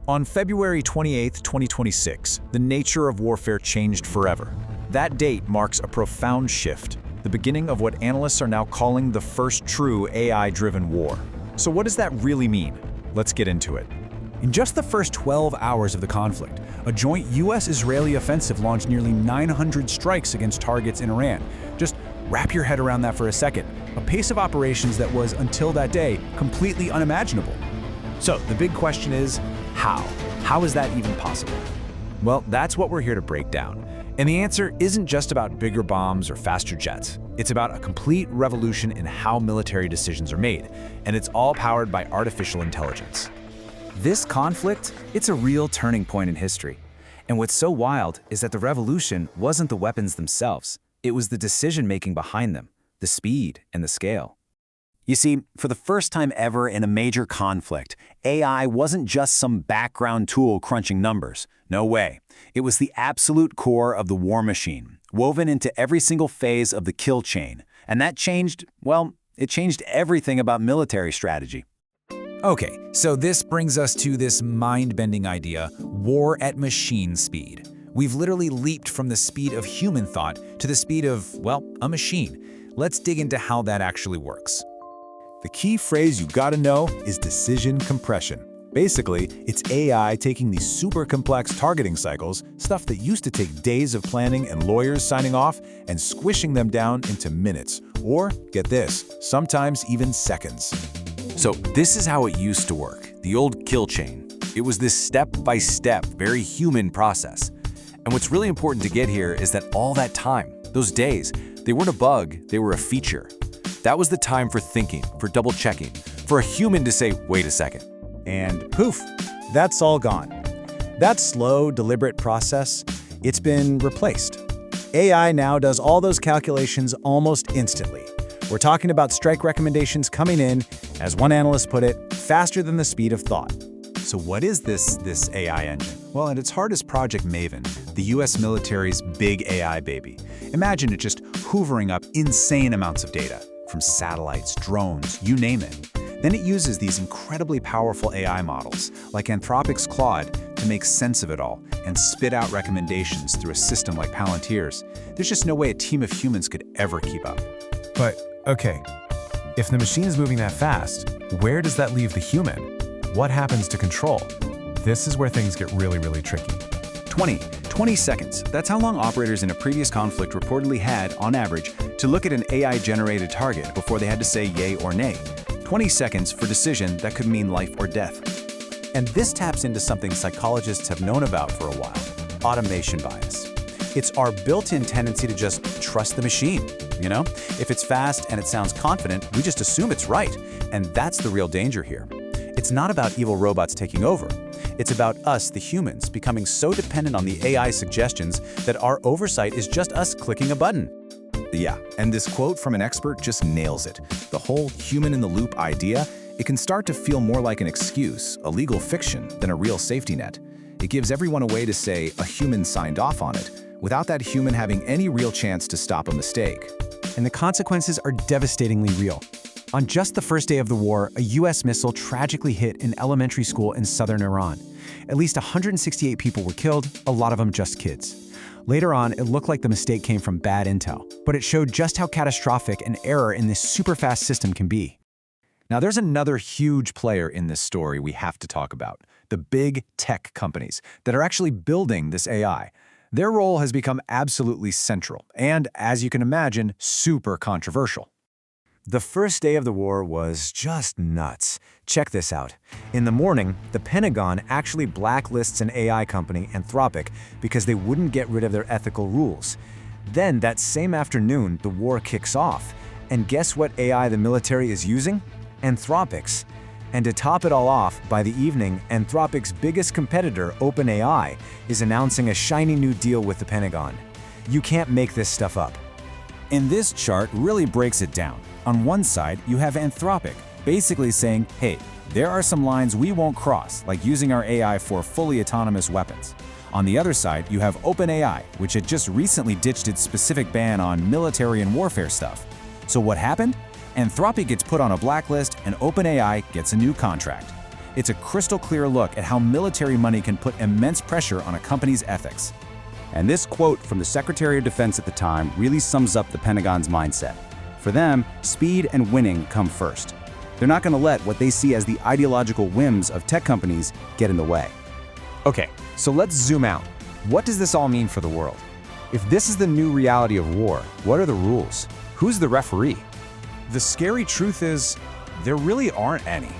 On February 28, 2026, the nature of warfare changed forever. That date marks a profound shift, the beginning of what analysts are now calling the first true AI-driven war. So what does that really mean? Let's get into it. In just the first 12 hours of the conflict, a joint US-Israeli offensive launched nearly 900 strikes against targets in Iran. Just wrap your head around that for a second. A pace of operations that was, until that day, completely unimaginable. So the big question is, how? How is that even possible? Well, that's what we're here to break down. And the answer isn't just about bigger bombs or faster jets. It's about a complete revolution in how military decisions are made, and it's all powered by artificial intelligence. This conflict, it's a real turning point in history. And what's so wild is that the revolution wasn't the weapons themselves. It was the decision-making behind them, the speed and the scale. You see, for the first time ever in a major conflict, AI wasn't just some background tool crunching numbers. No way. It was the absolute core of the war machine, woven into every single phase of the kill chain. And that changed, well, it changed everything about military strategy. Okay, so this brings us to this mind-bending idea, war at machine speed. We've literally leaped from the speed of human thought to the speed of, well, a machine. Let's dig into how that actually works. The key phrase you gotta know is decision compression. Basically, it's AI taking these super complex targeting cycles, stuff that used to take days of planning and lawyers signing off, and squishing them down into minutes, or, get this, sometimes even seconds. So this is how it used to work, the old kill chain. It was this step-by-step, very human process. And what's really important to get here is that all that time, those days, they weren't a bug, they were a feature. That was the time for thinking, for double-checking, for a human to say, wait a second. And poof, that's all gone. That slow, deliberate process, it's been replaced. AI now does all those calculations almost instantly. We're talking about strike recommendations coming in, as one analyst put it, faster than the speed of thought. So what is this AI engine? Well, at its heart is Project Maven, the US military's big AI baby. Imagine it just hoovering up insane amounts of data, from satellites, drones, you name it. Then it uses these incredibly powerful AI models, like Anthropic's Claude, to make sense of it all and spit out recommendations through a system like Palantir's. There's just no way a team of humans could ever keep up. But, okay, if the machine is moving that fast, where does that leave the human? What happens to control? This is where things get really, really tricky. 20 seconds. That's how long operators in a previous conflict reportedly had, on average, to look at an AI-generated target before they had to say yay or nay. 20 seconds for decision that could mean life or death. And this taps into something psychologists have known about for a while, automation bias. It's our built-in tendency to just trust the machine, you know? If it's fast and it sounds confident, we just assume it's right. And that's the real danger here. It's not about evil robots taking over. It's about us, the humans, becoming so dependent on the AI suggestions that our oversight is just us clicking a button. Yeah, and this quote from an expert just nails it. The whole human-in-the-loop idea, it can start to feel more like an excuse, a legal fiction, than a real safety net. It gives everyone a way to say a human signed off on it, without that human having any real chance to stop a mistake. And the consequences are devastatingly real. On just the first day of the war, a US missile tragically hit an elementary school in southern Iran. At least 168 people were killed, a lot of them just kids. Later on, it looked like the mistake came from bad intel, but it showed just how catastrophic an error in this super-fast system can be. Now, there's another huge player in this story we have to talk about, the big tech companies that are actually building this AI. Their role has become absolutely central and, as you can imagine, super controversial. The first day of the war was just nuts. Check this out. In the morning, the Pentagon actually blacklists an AI company, Anthropic, because they wouldn't get rid of their ethical rules. Then, that same afternoon, the war kicks off. And guess what AI the military is using? Anthropic's. And to top it all off, by the evening, Anthropic's biggest competitor, OpenAI, is announcing a shiny new deal with the Pentagon. You can't make this stuff up. And this chart really breaks it down. On one side, you have Anthropic, basically saying, hey, there are some lines we won't cross, like using our AI for fully autonomous weapons. On the other side, you have OpenAI, which had just recently ditched its specific ban on military and warfare stuff. So what happened? Anthropic gets put on a blacklist and OpenAI gets a new contract. It's a crystal clear look at how military money can put immense pressure on a company's ethics. And this quote from the Secretary of Defense at the time really sums up the Pentagon's mindset. For them, speed and winning come first. They're not going to let what they see as the ideological whims of tech companies get in the way. Okay, so let's zoom out. What does this all mean for the world? If this is the new reality of war, what are the rules? Who's the referee? The scary truth is, there really aren't any.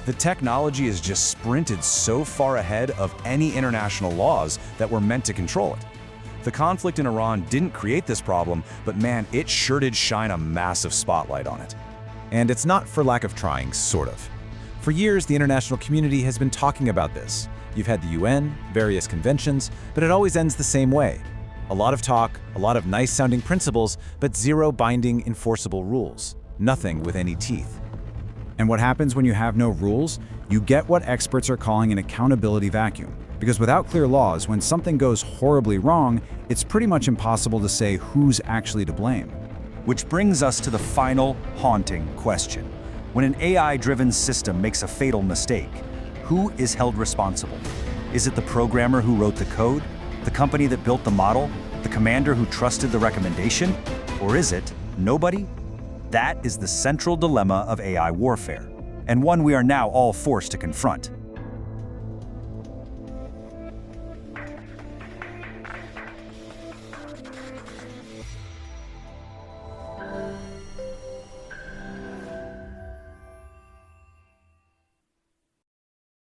The technology has just sprinted so far ahead of any international laws that were meant to control it. The conflict in Iran didn't create this problem, but man, it sure did shine a massive spotlight on it. And it's not for lack of trying, sort of. For years, the international community has been talking about this. You've had the UN, various conventions, but it always ends the same way. A lot of talk, a lot of nice-sounding principles, but zero binding, enforceable rules. Nothing with any teeth. And what happens when you have no rules? You get what experts are calling an accountability vacuum. Because without clear laws, when something goes horribly wrong, it's pretty much impossible to say who's actually to blame. Which brings us to the final, haunting question. When an AI-driven system makes a fatal mistake, who is held responsible? Is it the programmer who wrote the code? The company that built the model? The commander who trusted the recommendation? Or is it nobody? That is the central dilemma of AI warfare, and one we are now all forced to confront.